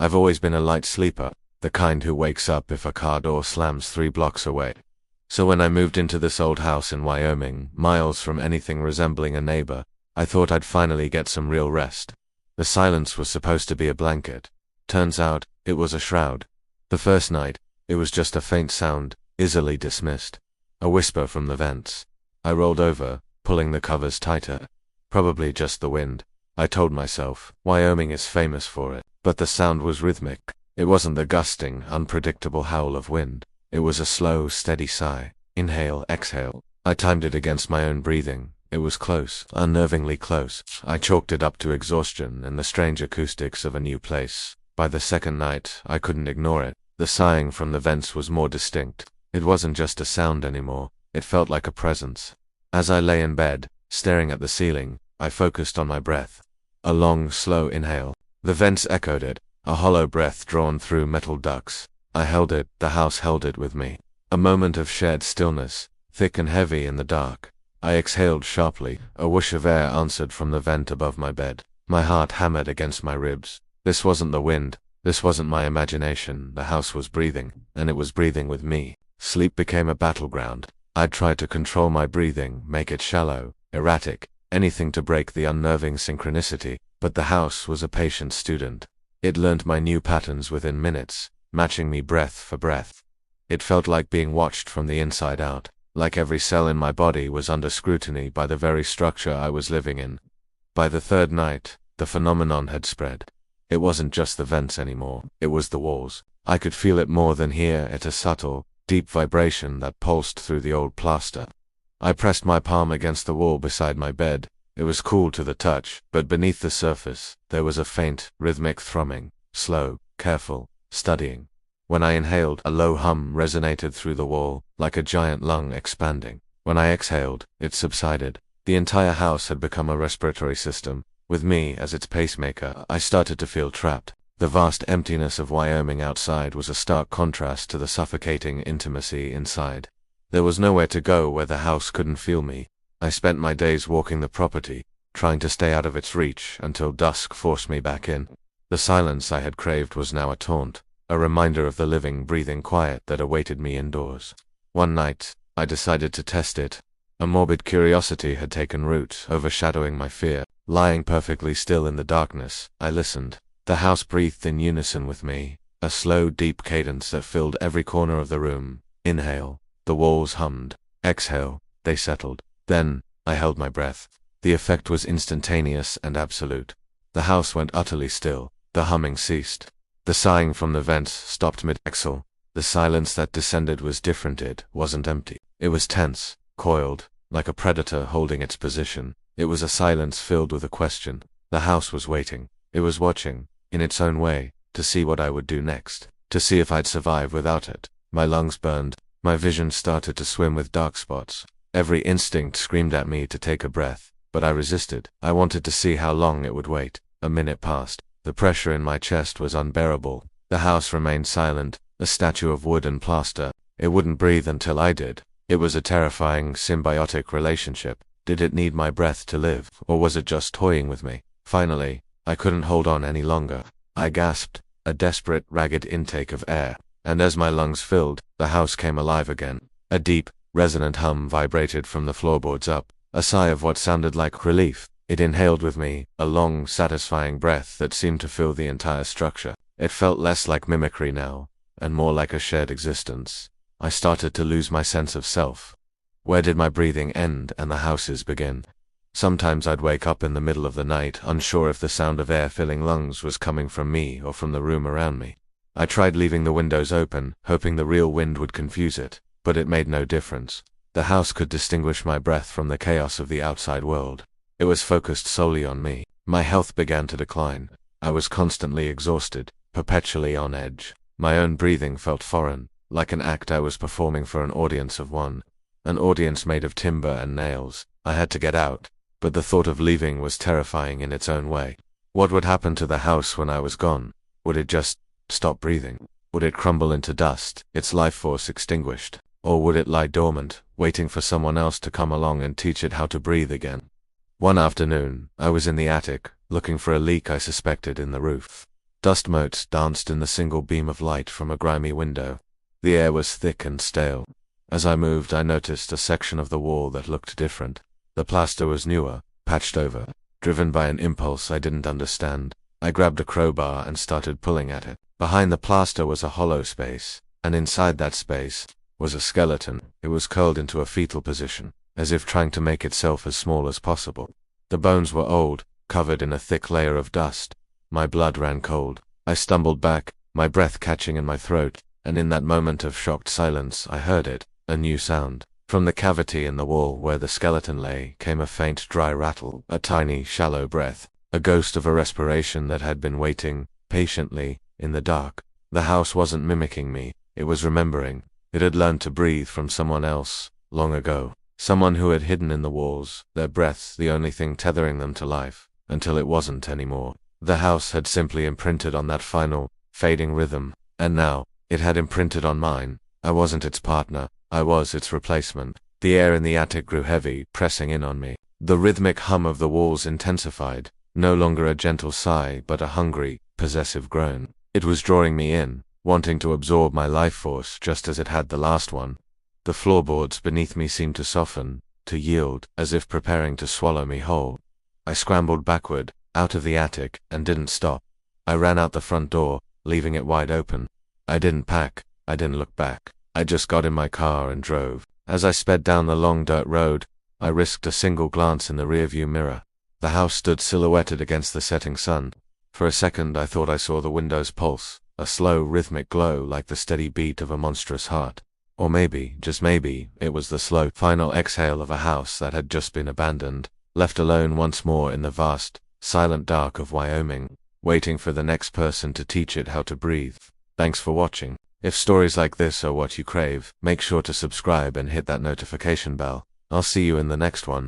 I've always been a light sleeper, the kind who wakes up if a car door slams 3 blocks away. So when I moved into this old house in Wyoming, miles from anything resembling a neighbor, I thought I'd finally get some real rest. The silence was supposed to be a blanket. Turns out, it was a shroud. The first night, it was just a faint sound, easily dismissed. A whisper from the vents. I rolled over, pulling the covers tighter. Probably just the wind. I told myself, Wyoming is famous for it. But the sound was rhythmic. It wasn't the gusting, unpredictable howl of wind. It was a slow, steady sigh. Inhale, exhale. I timed it against my own breathing. It was close, unnervingly close. I chalked it up to exhaustion and the strange acoustics of a new place. By the second night, I couldn't ignore it. The sighing from the vents was more distinct. It wasn't just a sound anymore. It felt like a presence. As I lay in bed, staring at the ceiling, I focused on my breath. A long, slow inhale. The vents echoed it, a hollow breath drawn through metal ducts. I held it, the house held it with me. A moment of shared stillness, thick and heavy in the dark. I exhaled sharply, a whoosh of air answered from the vent above my bed. My heart hammered against my ribs. This wasn't the wind, this wasn't my imagination, the house was breathing, and it was breathing with me. Sleep became a battleground. I'd tried to control my breathing, make it shallow, erratic, anything to break the unnerving synchronicity, but the house was a patient student. It learned my new patterns within minutes, matching me breath for breath. It felt like being watched from the inside out, like every cell in my body was under scrutiny by the very structure I was living in. By the third night, the phenomenon had spread. It wasn't just the vents anymore, it was the walls. I could feel it more than hear it, a subtle, deep vibration that pulsed through the old plaster. I pressed my palm against the wall beside my bed. It was cool to the touch, but beneath the surface, there was a faint, rhythmic thrumming, slow, careful, studying. When I inhaled, a low hum resonated through the wall, like a giant lung expanding. When I exhaled, it subsided. The entire house had become a respiratory system. With me as its pacemaker, I started to feel trapped. The vast emptiness of Wyoming outside was a stark contrast to the suffocating intimacy inside. There was nowhere to go where the house couldn't feel me. I spent my days walking the property, trying to stay out of its reach until dusk forced me back in. The silence I had craved was now a taunt, a reminder of the living, breathing quiet that awaited me indoors. One night, I decided to test it. A morbid curiosity had taken root, overshadowing my fear. Lying perfectly still in the darkness, I listened. The house breathed in unison with me, a slow, deep cadence that filled every corner of the room. Inhale. The walls hummed. Exhale. They settled. Then, I held my breath. The effect was instantaneous and absolute. The house went utterly still. The humming ceased. The sighing from the vents stopped mid-exhale. The silence that descended was different. It wasn't empty. It was tense, coiled, like a predator holding its position. It was a silence filled with a question. The house was waiting. It was watching, in its own way, to see what I would do next, to see if I'd survive without it. My lungs burned. My vision started to swim with dark spots. Every instinct screamed at me to take a breath, but I resisted. I wanted to see how long it would wait. A minute passed. The pressure in my chest was unbearable. The house remained silent, a statue of wood and plaster. It wouldn't breathe until I did. It was a terrifying, symbiotic relationship. Did it need my breath to live, or was it just toying with me? Finally, I couldn't hold on any longer. I gasped, a desperate, ragged intake of air, and as my lungs filled, the house came alive again. A deep, resonant hum vibrated from the floorboards up, a sigh of what sounded like relief. It inhaled with me, a long, satisfying breath that seemed to fill the entire structure. It felt less like mimicry now, and more like a shared existence. I started to lose my sense of self. Where did my breathing end and the house's begin? Sometimes I'd wake up in the middle of the night, unsure if the sound of air filling lungs was coming from me or from the room around me. I tried leaving the windows open, hoping the real wind would confuse it, but it made no difference. The house could distinguish my breath from the chaos of the outside world. It was focused solely on me. My health began to decline. I was constantly exhausted, perpetually on edge. My own breathing felt foreign, like an act I was performing for an audience of one. An audience made of timber and nails. I had to get out, but the thought of leaving was terrifying in its own way. What would happen to the house when I was gone? Would it just stop breathing? Would it crumble into dust, its life force extinguished? Or would it lie dormant, waiting for someone else to come along and teach it how to breathe again? One afternoon, I was in the attic, looking for a leak I suspected in the roof. Dust motes danced in the single beam of light from a grimy window. The air was thick and stale. As I moved, I noticed a section of the wall that looked different. The plaster was newer, patched over. Driven by an impulse I didn't understand, I grabbed a crowbar and started pulling at it. Behind the plaster was a hollow space, and inside that space was a skeleton. It was curled into a fetal position, as if trying to make itself as small as possible. The bones were old, covered in a thick layer of dust. My blood ran cold. I stumbled back, my breath catching in my throat, and in that moment of shocked silence I heard it, a new sound. From the cavity in the wall where the skeleton lay came a faint dry rattle, a tiny, shallow breath, a ghost of a respiration that had been waiting, patiently, in the dark. The house wasn't mimicking me, it was remembering. It had learned to breathe from someone else, long ago. Someone who had hidden in the walls, their breath the only thing tethering them to life, until it wasn't anymore. The house had simply imprinted on that final, fading rhythm, and now, it had imprinted on mine. I wasn't its partner, I was its replacement. The air in the attic grew heavy, pressing in on me. The rhythmic hum of the walls intensified, no longer a gentle sigh but a hungry, possessive groan. It was drawing me in, wanting to absorb my life force just as it had the last one. The floorboards beneath me seemed to soften, to yield, as if preparing to swallow me whole. I scrambled backward, out of the attic, and didn't stop. I ran out the front door, leaving it wide open. I didn't pack, I didn't look back. I just got in my car and drove. As I sped down the long dirt road, I risked a single glance in the rearview mirror. The house stood silhouetted against the setting sun. For a second I thought I saw the windows pulse, a slow rhythmic glow like the steady beat of a monstrous heart. Or maybe, just maybe, it was the slow, final exhale of a house that had just been abandoned, left alone once more in the vast, silent dark of Wyoming, waiting for the next person to teach it how to breathe. Thanks for watching. If stories like this are what you crave, make sure to subscribe and hit that notification bell. I'll see you in the next one.